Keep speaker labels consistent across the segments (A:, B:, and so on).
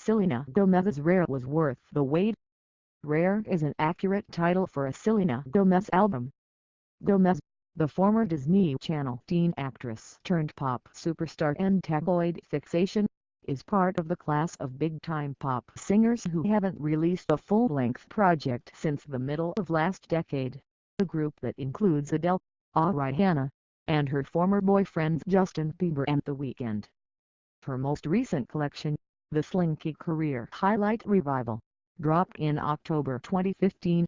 A: Selena Gomez's Rare was worth the wait. Rare is an accurate title for a Selena Gomez album. Gomez, the former Disney Channel teen actress turned pop superstar and tabloid fixation, is part of the class of big-time pop singers who haven't released a full-length project since the middle of last decade. A group that includes Adele, Rihanna, and her former boyfriends Justin Bieber and The Weeknd. Her most recent collection, the Slinky Career Highlight Revival, dropped in October 2015.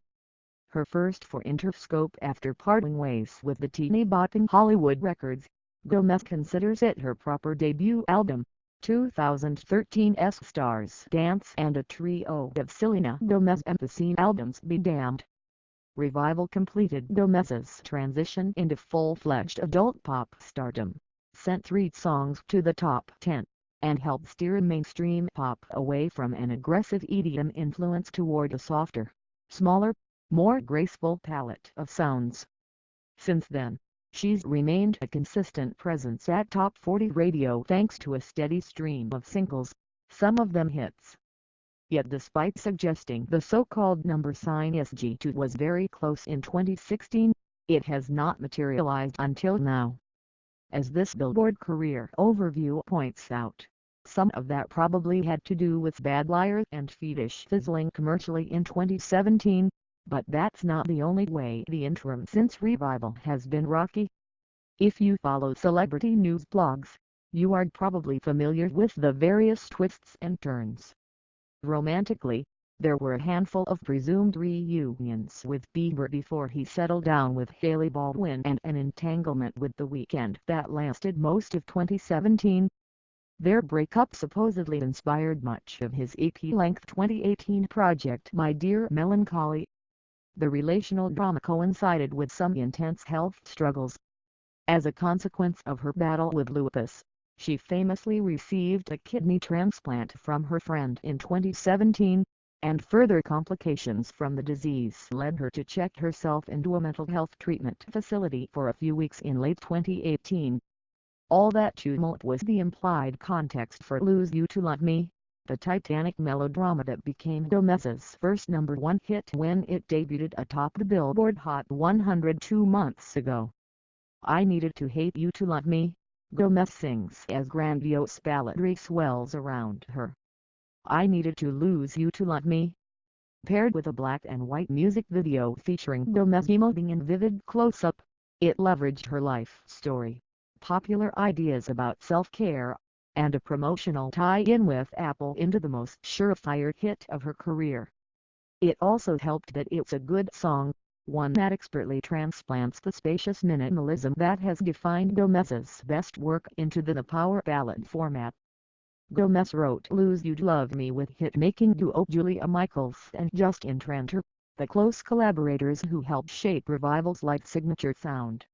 A: Her first for Interscope after parting ways with the teeny-bopping Hollywood Records, Gomez considers it her proper debut album. 2013's Stars Dance and a trio of Selena Gomez The Scene albums be damned. Revival completed Gomez's transition into full-fledged adult pop stardom, sent 3 songs to the top 10, and helped steer mainstream pop away from an aggressive EDM influence toward a softer, smaller, more graceful palette of sounds. Since then, she's remained a consistent presence at Top 40 radio thanks to a steady stream of singles, some of them hits. Yet despite suggesting the so-called number sign SG2 was very close in 2016, it has not materialized until now. As this Billboard career overview points out, some of that probably had to do with Bad Liar and Fetish fizzling commercially in 2017, but that's not the only way the interim since Revival has been rocky. If you follow celebrity news blogs, you are probably familiar with the various twists and turns. Romantically, there were a handful of presumed reunions with Bieber before he settled down with Hailey Baldwin and an entanglement with The Weeknd that lasted most of 2017. Their breakup supposedly inspired much of his EP-length 2018 project My Dear Melancholy. The relational drama coincided with some intense health struggles. As a consequence of her battle with lupus, she famously received a kidney transplant from her friend in 2017, and further complications from the disease led her to check herself into a mental health treatment facility for a few weeks in late 2018. All that tumult was the implied context for Lose You to Love Me, the Titanic melodrama that became Gomez's first #1 hit when it debuted atop the Billboard Hot 100 2 months ago. I needed to hate you to love me, Gomez sings as grandiose balladry swells around her. I needed to lose you to love me. Paired with a black and white music video featuring Gomez emoting in vivid close-up, it leveraged her life story, popular ideas about self-care, and a promotional tie-in with Apple into the most surefire hit of her career. It also helped that it's a good song, one that expertly transplants the spacious minimalism that has defined Gomez's best work into the power ballad format. Gomez wrote Lose You to Love Me with hit-making duo Julia Michaels and Justin Tranter, the close collaborators who helped shape Revival's light signature sound.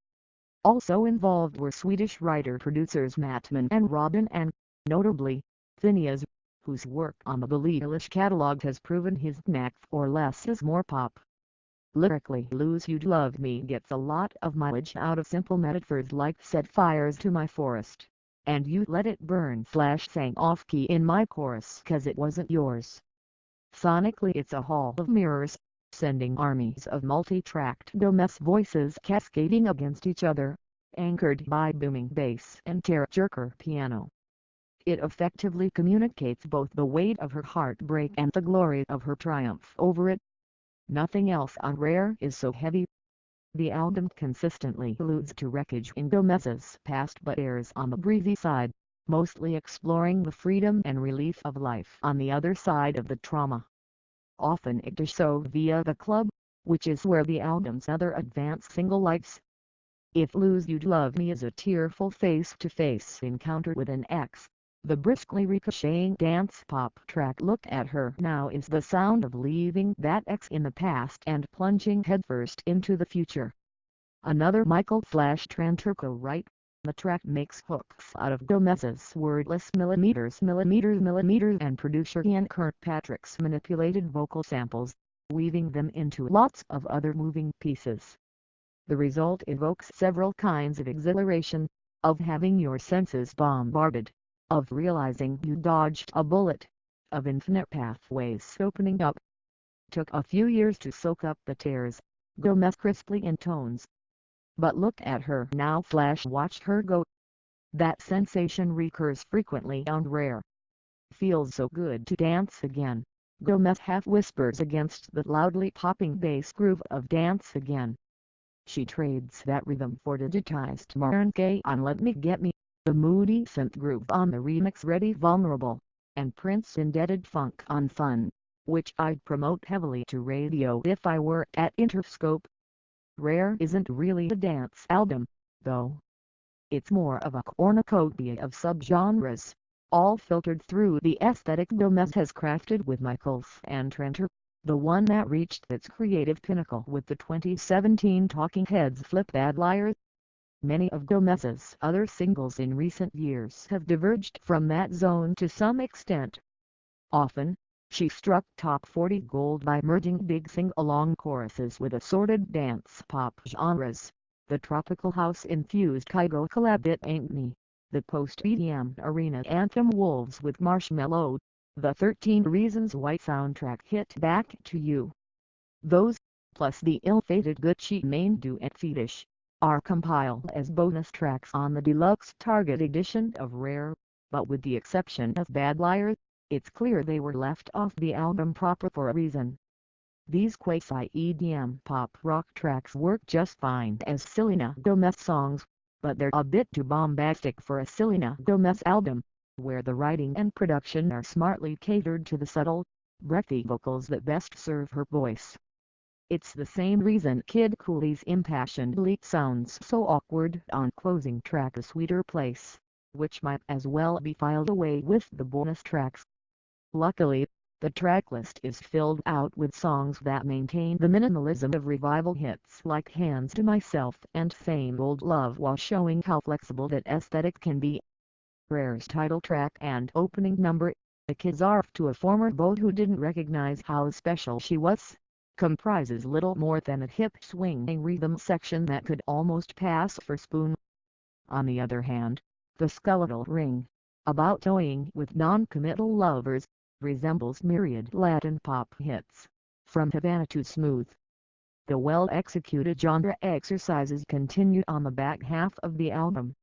A: Also involved were Swedish writer-producers Mattman and Robin and, notably, Phineas, whose work on the Billie Eilish catalog has proven his knack for less is more pop. Lyrically, Lose You to Love Me gets a lot of mileage out of simple metaphors like set fires to my forest, and you let it burn / sang off-key in my chorus 'cause it wasn't yours. Sonically it's a hall of mirrors, sending armies of multi-tracked Gomez voices cascading against each other, anchored by booming bass and tearjerker piano. It effectively communicates both the weight of her heartbreak and the glory of her triumph over it. Nothing else on Rare is so heavy. The album consistently alludes to wreckage in Gomez's past but errs on the breezy side, mostly exploring the freedom and relief of life on the other side of the trauma. Often it does so via The Club, which is where the album's other advanced single lies. If Lose You to Love Me is a tearful face-to-face encounter with an ex, the briskly ricocheting dance pop track Look at Her Now is the sound of leaving that ex in the past and plunging headfirst into the future. Another Michael/Tranter co-write, the track makes hooks out of Gomez's wordless millimeters and producer Ian Kirkpatrick's manipulated vocal samples, weaving them into lots of other moving pieces. The result evokes several kinds of exhilaration, of having your senses bombarded, of realizing you dodged a bullet, of infinite pathways opening up. Took a few years to soak up the tears, Gomez crisply intones. But look at her now, flash watch her go. That sensation recurs frequently on Rare. Feels so good to dance again, Gomez half whispers against the loudly popping bass groove of Dance Again. She trades that rhythm for digitized merengue on Let Me Get Me, the moody synth groove on the remix Ready Vulnerable, and Prince indebted funk on Fun, which I'd promote heavily to radio if I were at Interscope. Rare isn't really a dance album, though. It's more of a cornucopia of subgenres, all filtered through the aesthetic Gomez has crafted with Michaels and Trenter, the one that reached its creative pinnacle with the 2017 Talking Heads' Flip Bad Liars. Many of Gomez's other singles in recent years have diverged from that zone to some extent. Often, she struck top 40 gold by merging big sing-along choruses with assorted dance pop genres. The tropical house-infused Kygo collab It Ain't Me, the post-EDM arena anthem Wolves with Marshmello, the 13 Reasons Why soundtrack hit Back to You. Those, plus the ill-fated Gucci Mane duet Fetish, are compiled as bonus tracks on the deluxe Target edition of Rare, but with the exception of Bad Liars, it's clear they were left off the album proper for a reason. These quasi-EDM pop rock tracks work just fine as Selena Gomez songs, but they're a bit too bombastic for a Selena Gomez album, where the writing and production are smartly catered to the subtle, breathy vocals that best serve her voice. It's the same reason Kid Cooley's impassioned lead sounds so awkward on closing track A Sweeter Place, which might as well be filed away with the bonus tracks. Luckily, the tracklist is filled out with songs that maintain the minimalism of revival hits like Hands to Myself and Same Old Love while showing how flexible that aesthetic can be. Rare's title track and opening number, A Kiss Off to a Former Beau Who Didn't Recognize How Special She Was, comprises little more than a hip-swinging rhythm section that could almost pass for spoon. On the other hand, the skeletal ring, about toying with non-committal lovers, resembles myriad Latin pop hits, from Havana to Smooth. The well-executed genre exercises continued on the back half of the album.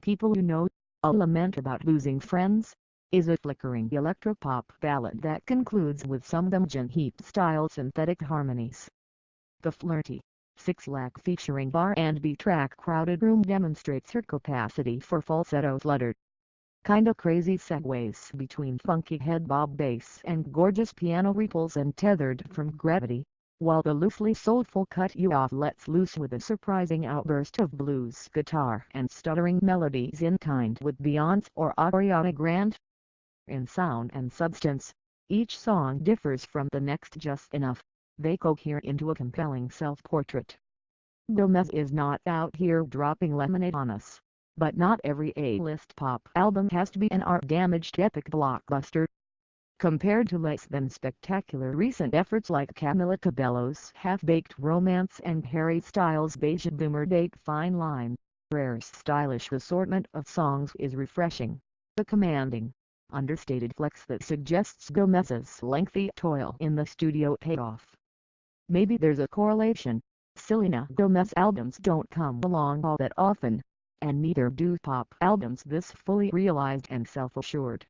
A: People You Know, A Lament About Losing Friends, is a flickering electropop ballad that concludes with some Dungeon Heat-style synthetic harmonies. The flirty, six-lack featuring bar and B track Crowded Room demonstrates her capacity for falsetto flutter. Kinda crazy segues between funky head bob bass and gorgeous piano ripples untethered from gravity, while the loosely soulful Cut You Off lets loose with a surprising outburst of blues guitar and stuttering melodies in kind with Beyonce or Ariana Grande. In sound and substance, each song differs from the next just enough. They cohere into a compelling self-portrait. Gomez is not out here dropping lemonade on us. But not every A-list pop album has to be an art-damaged epic blockbuster. Compared to less than spectacular recent efforts like Camila Cabello's Half-Baked Romance and Harry Styles' Beige Boomer Date Fine Line, Rare's stylish assortment of songs is refreshing. The commanding, understated flex that suggests Gomez's lengthy toil in the studio paid off. Maybe there's a correlation. Selena Gomez albums don't come along all that often, and neither do pop albums this fully realized and self-assured.